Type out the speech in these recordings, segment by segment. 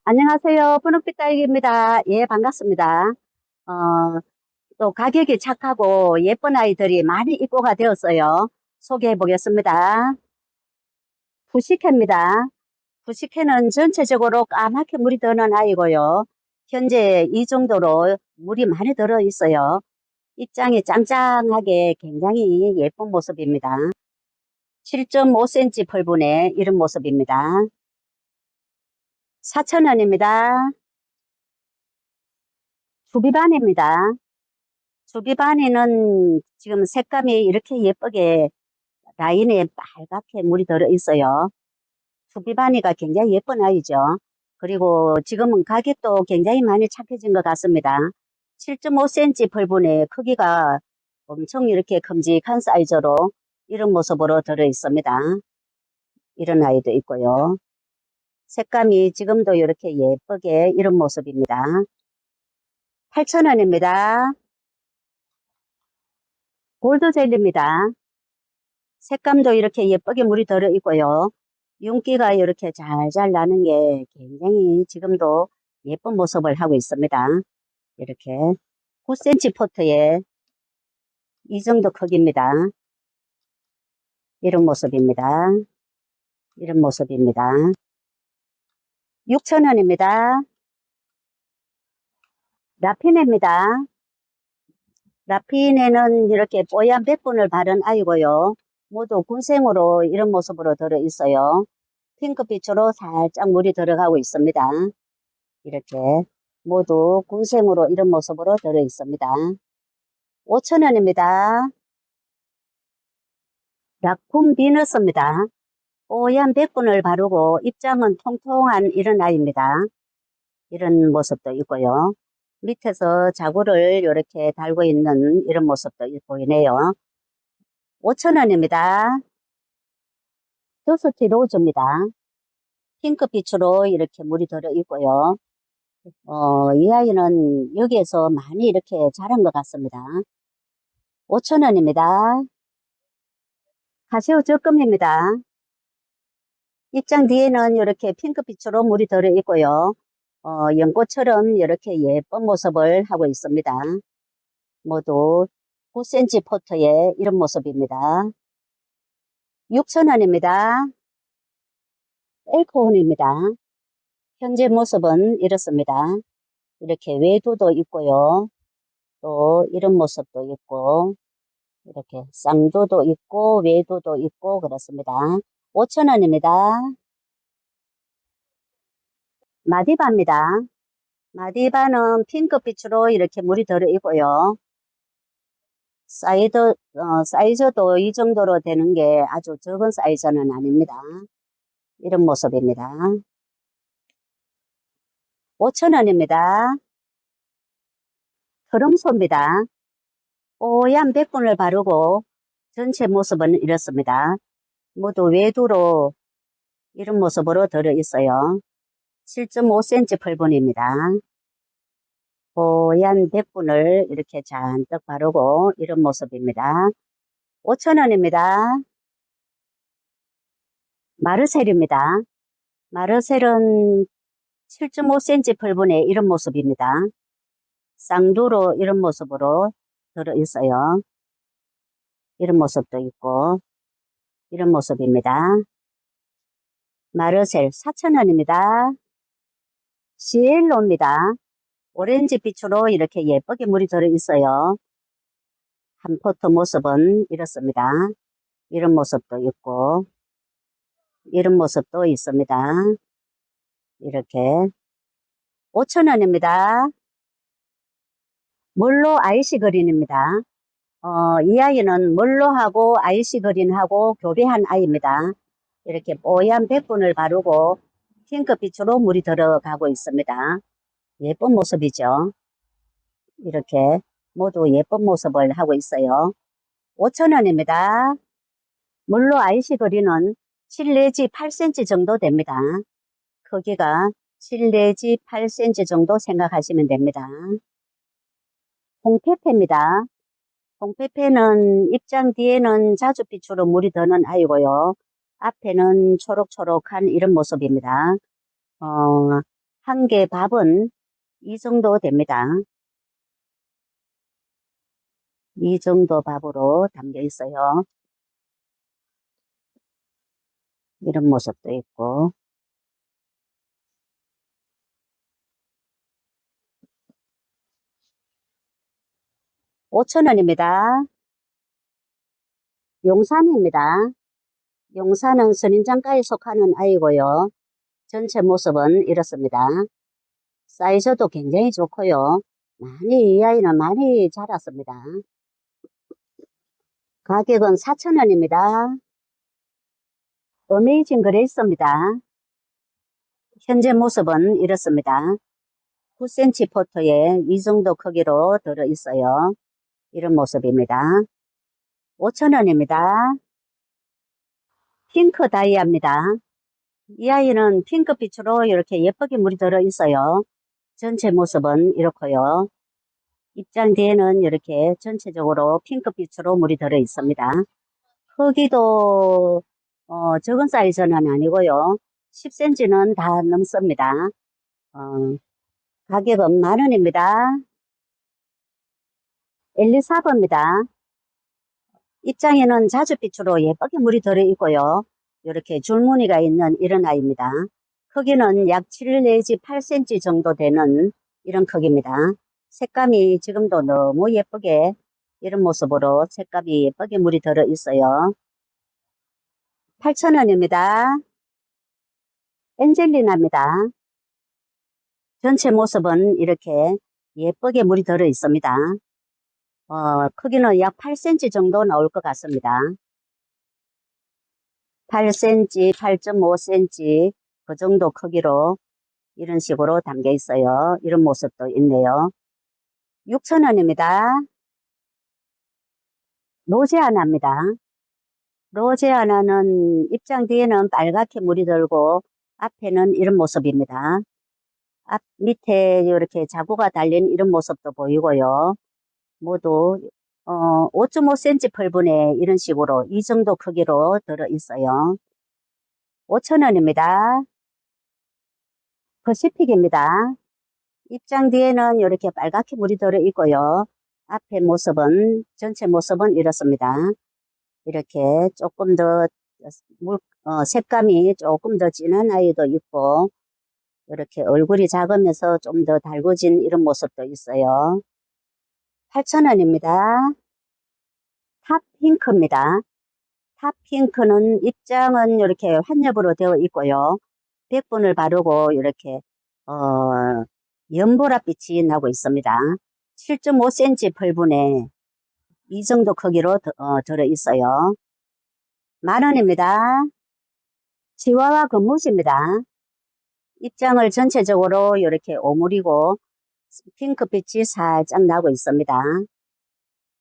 안녕하세요. 분홍빛 딸기입니다. 예, 반갑습니다. 어, 또 가격이 착하고 예쁜 아이들이 많이 입고가 되었어요. 소개해 보겠습니다. 푸시케입니다. 푸시케는 전체적으로 까맣게 물이 드는 아이고요. 현재 이 정도로 물이 많이 들어 있어요. 입장이 짱짱하게 굉장히 예쁜 모습입니다. 7.5cm 펄분의 이런 모습입니다. 4,000원입니다. 주비반입니다. 수비바니는 지금 색감이 이렇게 예쁘게 라인에 빨갛게 물이 들어 있어요. 수비바니가 굉장히 예쁜 아이죠. 그리고 지금은 가격도 굉장히 많이 착해진 것 같습니다. 7.5cm 펄분의 크기가 엄청 이렇게 큼직한 사이즈로 이런 모습으로 들어 있습니다. 이런 아이도 있고요. 색감이 지금도 이렇게 예쁘게 이런 모습입니다. 8,000원입니다. 골드젤리입니다. 색감도 이렇게 예쁘게 물이 들어 있고요. 윤기가 이렇게 잘잘 나는 게 굉장히 지금도 예쁜 모습을 하고 있습니다. 이렇게 9cm 포트에 이 정도 크기입니다. 이런 모습입니다. 이런 모습입니다. 6,000원입니다. 라피네입니다. 라피네는 이렇게 뽀얀 백분을 바른 아이고요. 모두 군생으로 이런 모습으로 들어 있어요. 핑크빛으로 살짝 물이 들어가고 있습니다. 이렇게 모두 군생으로 이런 모습으로 들어 있습니다. 5,000원입니다. 라쿰 비너스입니다. 뽀얀 백분을 바르고 입장은 통통한 이런 아이입니다. 이런 모습도 있고요. 밑에서 자구를 이렇게 달고 있는 이런 모습도 보이네요. 5,000원입니다. 더스티 로즈입니다. 핑크빛으로 이렇게 물이 들어 있고요. 이 아이는 여기에서 많이 이렇게 자란 것 같습니다. 5,000원입니다. 카시오 적금입니다. 입장 뒤에는 이렇게 핑크빛으로 물이 들어 있고요. 연꽃처럼 이렇게 예쁜 모습을 하고 있습니다. 모두 9cm 포트의 이런 모습입니다. 6,000원입니다. 엘코온입니다. 현재 모습은 이렇습니다. 이렇게 외두도 있고요. 또 이런 모습도 있고 이렇게 쌍두도 있고 외두도 있고 그렇습니다. 5,000원입니다. 마디바입니다. 마디바는 핑크빛으로 이렇게 물이 들어 있고요. 사이즈도 이 정도로 되는 게 아주 적은 사이즈는 아닙니다. 이런 모습입니다. 5,000원입니다. 트럼소입니다. 뽀얀 백분을 바르고 전체 모습은 이렇습니다. 모두 외두로 이런 모습으로 들어 있어요. 7.5cm 펄분입니다. 뽀얀 백분을 이렇게 잔뜩 바르고 이런 모습입니다. 5,000원입니다. 마르셀입니다. 마르셀은 7.5cm 펄분의 이런 모습입니다. 쌍두로 이런 모습으로 들어 있어요. 이런 모습도 있고 이런 모습입니다. 마르셀 4,000원입니다. 시엘로입니다. 오렌지 빛으로 이렇게 예쁘게 물이 들어 있어요. 한 포트 모습은 이렇습니다. 이런 모습도 있고 이런 모습도 있습니다. 이렇게 5,000원입니다. 멀로 아이시 그린입니다. 이 아이는 멀로하고 아이시 그린하고 교배한 아이입니다. 이렇게 뽀얀 백분을 바르고 핑크빛으로 물이 들어가고 있습니다. 예쁜 모습이죠. 이렇게 모두 예쁜 모습을 하고 있어요. 5,000원입니다. 물로 아이시 그린은 7 내지 8cm 정도 됩니다. 크기가 7 내지 8cm 정도 생각하시면 됩니다. 홍페페입니다. 홍페페는 입장 뒤에는 자줏빛으로 물이 드는 아이고요. 앞에는 초록초록한 이런 모습입니다. 어, 한 개 밥은 이 정도 됩니다. 이 정도 밥으로 담겨 있어요. 이런 모습도 있고. 5,000원입니다. 용산입니다. 용산은 선인장가에 속하는 아이고요. 전체 모습은 이렇습니다. 사이즈도 굉장히 좋고요. 이 아이는 많이 자랐습니다. 가격은 4,000원입니다. 어메이징 그레이스입니다. 현재 모습은 이렇습니다. 9cm 포토에 이 정도 크기로 들어있어요. 이런 모습입니다. 5,000원입니다. 핑크 다이아입니다. 이 아이는 핑크빛으로 이렇게 예쁘게 물이 들어있어요. 전체 모습은 이렇고요. 입장 뒤에는 이렇게 전체적으로 핑크빛으로 물이 들어있습니다. 크기도 적은 사이즈는 아니고요. 10cm는 다 넘습니다. 어, 가격은 10,000원입니다. 엘리사버입니다. 입장에는 자줏빛으로 예쁘게 물이 들어있고요. 이렇게 줄무늬가 있는 이런 아이입니다. 크기는 약 7 내지 8cm 정도 되는 이런 크기입니다. 색감이 지금도 너무 예쁘게 이런 모습으로 색감이 예쁘게 물이 들어있어요. 8,000원입니다. 엔젤리나입니다. 전체 모습은 이렇게 예쁘게 물이 들어있습니다. 크기는 약 8cm 정도 나올 것 같습니다. 8cm, 8.5cm 그 정도 크기로 이런 식으로 담겨 있어요. 이런 모습도 있네요. 6,000원입니다. 로제아나입니다. 로제아나는 입장 뒤에는 빨갛게 물이 들고 앞에는 이런 모습입니다. 앞 밑에 이렇게 자구가 달린 이런 모습도 보이고요. 모두 5.5cm 펄분에 이런 식으로 이 정도 크기로 들어 있어요. 5,000원입니다. 퍼시픽입니다. 입장 뒤에는 이렇게 빨갛게 물이 들어 있고요. 앞에 모습은 전체 모습은 이렇습니다. 이렇게 조금 더 색감이 조금 더 진한 아이도 있고 이렇게 얼굴이 작으면서 좀 더 달궈진 이런 모습도 있어요. 8,000원입니다. 탑핑크입니다. 탑핑크는 입장은 이렇게 환엽으로 되어 있고요. 백분을 바르고 이렇게 연보라빛이 나고 있습니다. 7.5cm 펄분에 이 정도 크기로 들어 있어요. 10,000원입니다. 치와와 금무지입니다. 입장을 전체적으로 이렇게 오므리고 핑크빛이 살짝 나고 있습니다.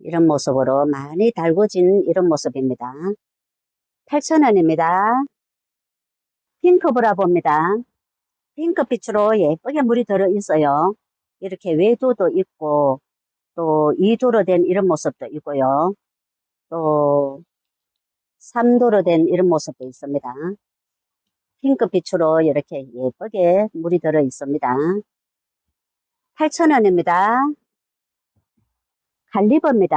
이런 모습으로 많이 달궈진 이런 모습입니다. 8,000원입니다. 핑크 브라보입니다. 핑크빛으로 예쁘게 물이 들어 있어요. 이렇게 외도도 있고 또 2도로 된 이런 모습도 있고요. 또 3도로 된 이런 모습도 있습니다. 핑크빛으로 이렇게 예쁘게 물이 들어 있습니다. 8,000원입니다. 갈리버입니다.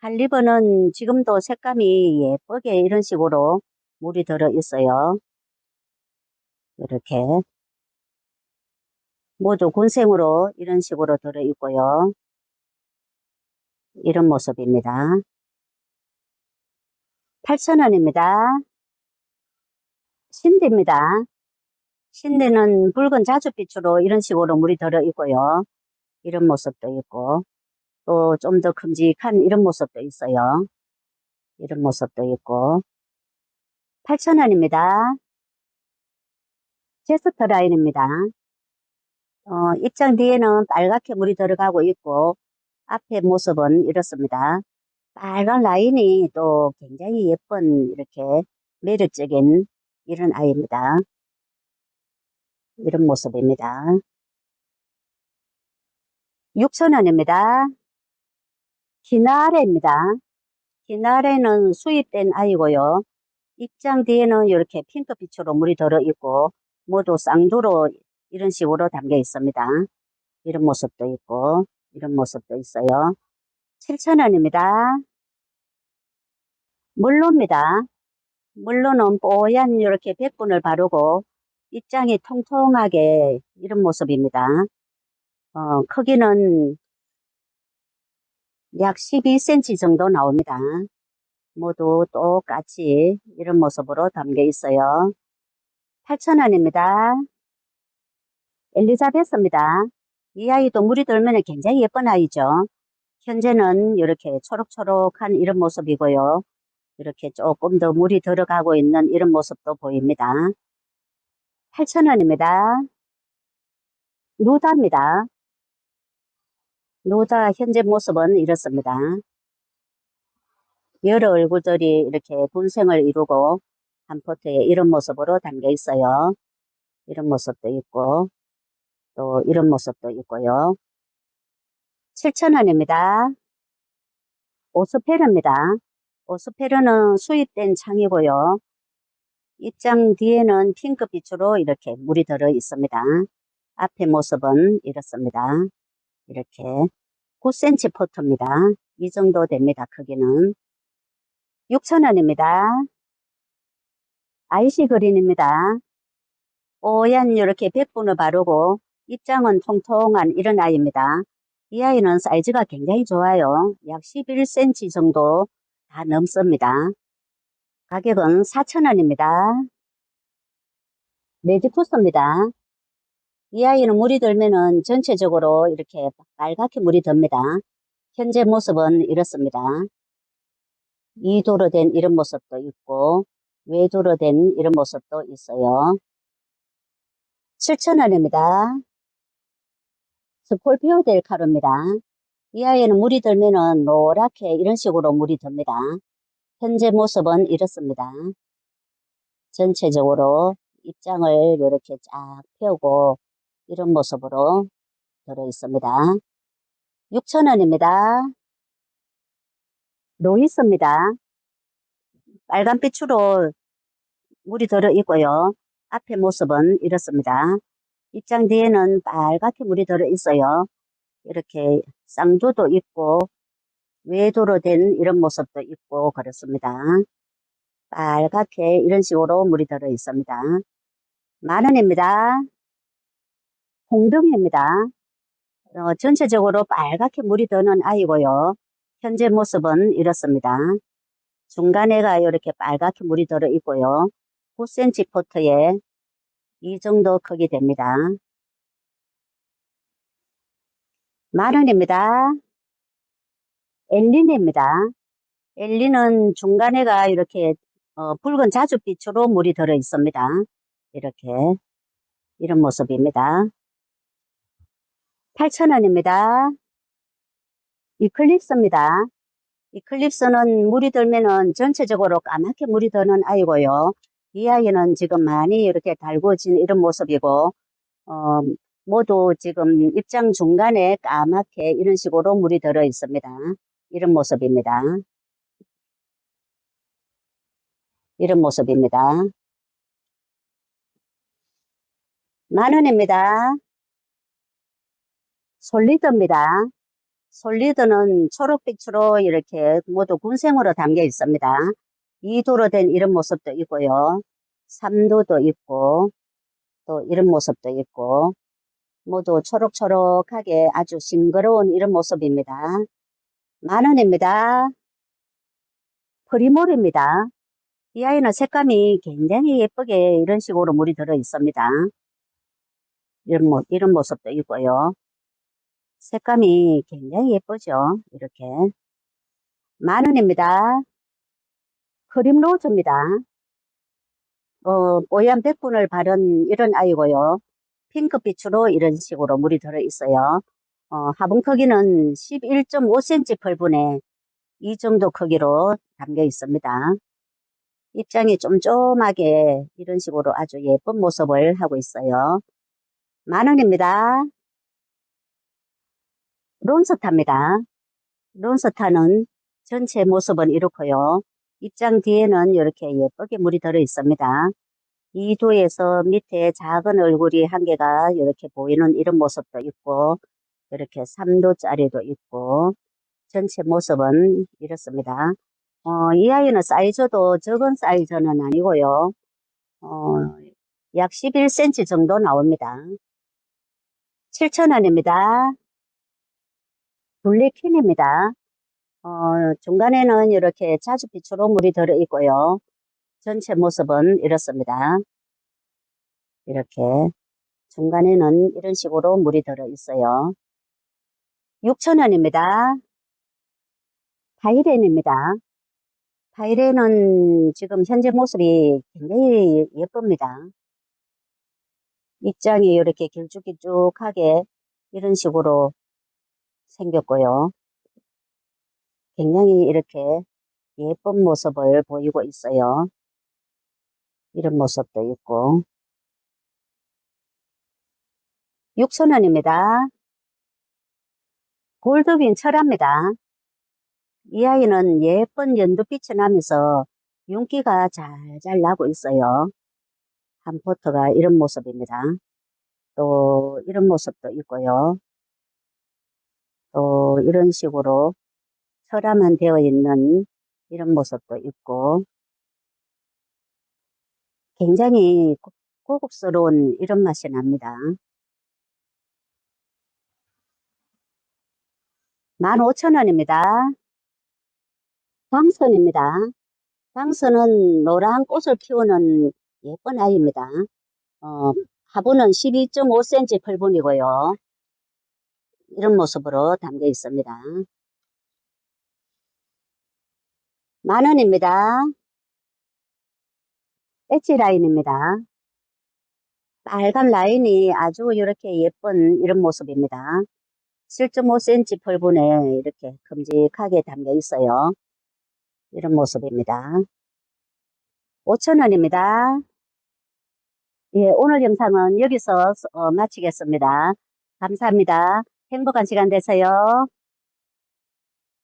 갈리버는 지금도 색감이 예쁘게 이런 식으로 물이 들어 있어요. 이렇게 모두 군생으로 이런 식으로 들어 있고요. 이런 모습입니다. 8,000원입니다. 신대입니다. 신대는 붉은 자줏빛으로 이런 식으로 물이 들어 있고요. 이런 모습도 있고 또 좀 더 큼직한 이런 모습도 있어요. 이런 모습도 있고 8,000원입니다. 제스터 라인입니다. 입장 뒤에는 빨갛게 물이 들어가고 있고 앞에 모습은 이렇습니다. 빨간 라인이 또 굉장히 예쁜 이렇게 매력적인 이런 아이입니다. 이런 모습입니다. 6,000원입니다. 키나레입니다. 키나레는 수입된 아이고요. 입장 뒤에는 이렇게 핑크빛으로 물이 들어 있고 모두 쌍두로 이런 식으로 담겨 있습니다. 이런 모습도 있고 이런 모습도 있어요. 7,000원입니다. 물로입니다. 물로는 뽀얀 이렇게 백분을 바르고 입장이 통통하게 이런 모습입니다. 크기는 약 12cm 정도 나옵니다. 모두 똑같이 이런 모습으로 담겨 있어요. 8,000원입니다. 엘리자베스입니다. 이 아이도 물이 들면 굉장히 예쁜 아이죠. 현재는 이렇게 초록초록한 이런 모습이고요. 이렇게 조금 더 물이 들어가고 있는 이런 모습도 보입니다. 8,000원입니다. 누다입니다. 누다 현재 모습은 이렇습니다. 여러 얼굴들이 이렇게 분생을 이루고 한 포트에 이런 모습으로 담겨 있어요. 이런 모습도 있고 또 이런 모습도 있고요. 7,000원입니다. 오스페르입니다. 오스페르는 수입된 창이고요. 입장 뒤에는 핑크빛으로 이렇게 물이 들어 있습니다. 앞에 모습은 이렇습니다. 이렇게 9cm 포트입니다. 이 정도 됩니다. 크기는. 6,000원입니다. 아이시 그린입니다. 뽀얀 이렇게 백분을 바르고 입장은 통통한 이런 아이입니다. 이 아이는 사이즈가 굉장히 좋아요. 약 11cm 정도 다 넘습니다. 가격은 4,000원입니다. 레지쿠스입니다. 이 아이는 물이 들면은 전체적으로 이렇게 빨갛게 물이 듭니다. 현재 모습은 이렇습니다. 이도로 된 이런 모습도 있고 외도로 된 이런 모습도 있어요. 7,000원입니다. 스콜피오 델 카로입니다. 이 아이는 물이 들면은 노랗게 이런 식으로 물이 듭니다. 현재 모습은 이렇습니다. 전체적으로 입장을 이렇게 쫙 펴고 이런 모습으로 들어 있습니다. 6,000원입니다. 로이스입니다. 빨간빛으로 물이 들어 있고요. 앞에 모습은 이렇습니다. 입장 뒤에는 빨갛게 물이 들어 있어요. 이렇게 쌍두도 있고 외도로 된 이런 모습도 있고 그렇습니다. 빨갛게 이런 식으로 물이 들어 있습니다. 10,000원입니다. 홍등입니다. 전체적으로 빨갛게 물이 드는 아이고요. 현재 모습은 이렇습니다. 중간에가 이렇게 빨갛게 물이 들어 있고요. 9cm 포트에 이 정도 크기 됩니다. 10,000원입니다. 엘리네입니다. 엘리는 중간에가 이렇게 붉은 자줏빛으로 물이 들어 있습니다. 이렇게 이런 모습입니다. 8,000원입니다. 이클립스입니다. 이클립스는 물이 들면은 전체적으로 까맣게 물이 드는 아이고요. 이 아이는 지금 많이 이렇게 달궈진 이런 모습이고 모두 지금 입장 중간에 까맣게 이런 식으로 물이 들어 있습니다. 이런 모습입니다. 이런 모습입니다. 10,000원입니다. 솔리드입니다. 솔리드는 초록빛으로 이렇게 모두 군생으로 담겨 있습니다. 2도로 된 이런 모습도 있고요. 3도도 있고 또 이런 모습도 있고 모두 초록초록하게 아주 싱그러운 이런 모습입니다. 10,000원입니다. 프리몰입니다. 이 아이는 색감이 굉장히 예쁘게 이런 식으로 물이 들어 있습니다. 이런 모습도 있고요. 색감이 굉장히 예쁘죠. 이렇게. 10,000원입니다. 크림 로즈입니다. 뽀얀 백분을 바른 이런 아이고요. 핑크빛으로 이런 식으로 물이 들어 있어요. 화분 크기는 11.5cm 펄분에 이 정도 크기로 담겨 있습니다. 입장이 쫌쫌하게 이런 식으로 아주 예쁜 모습을 하고 있어요. 10,000원입니다. 론스타입니다. 론스타는 전체 모습은 이렇고요. 입장 뒤에는 이렇게 예쁘게 물이 들어 있습니다. 2두에서 밑에 작은 얼굴이 한 개가 이렇게 보이는 이런 모습도 있고, 이렇게 3두짜리도 있고, 전체 모습은 이렇습니다. 이 아이는 사이즈도 적은 사이즈는 아니고요. 어, 약 11cm 정도 나옵니다. 7,000원입니다. 블랙퀸입니다. 중간에는 이렇게 자주빛으로 물이 들어 있고요. 전체 모습은 이렇습니다. 이렇게 중간에는 이런 식으로 물이 들어 있어요. 6,000원입니다. 파이렌입니다. 파이렌은 지금 현재 모습이 굉장히 예쁩니다. 입장이 이렇게 길쭉길쭉하게 이런 식으로 생겼고요. 굉장히 이렇게 예쁜 모습을 보이고 있어요. 이런 모습도 있고. 6,000원입니다. 골드빈 철합니다. 이 아이는 예쁜 연두빛이 나면서 윤기가 잘잘 나고 있어요. 한 포트가 이런 모습입니다. 또 이런 모습도 있고요. 또 이런 식으로 철화만 되어 있는 이런 모습도 있고 굉장히 고급스러운 이런 맛이 납니다. 15,000원입니다. 당선입니다. 당선은 노란 꽃을 피우는 예쁜 아이입니다. 어, 화분은 12.5cm 펄분이고요. 이런 모습으로 담겨 있습니다. 10,000원입니다. 엣지 라인입니다. 빨간 라인이 아주 이렇게 예쁜 이런 모습입니다. 7.5cm 펄분에 이렇게 큼직하게 담겨 있어요. 이런 모습입니다. 5,000원입니다. 예, 오늘 영상은 여기서 마치겠습니다. 감사합니다. 행복한 시간 되세요.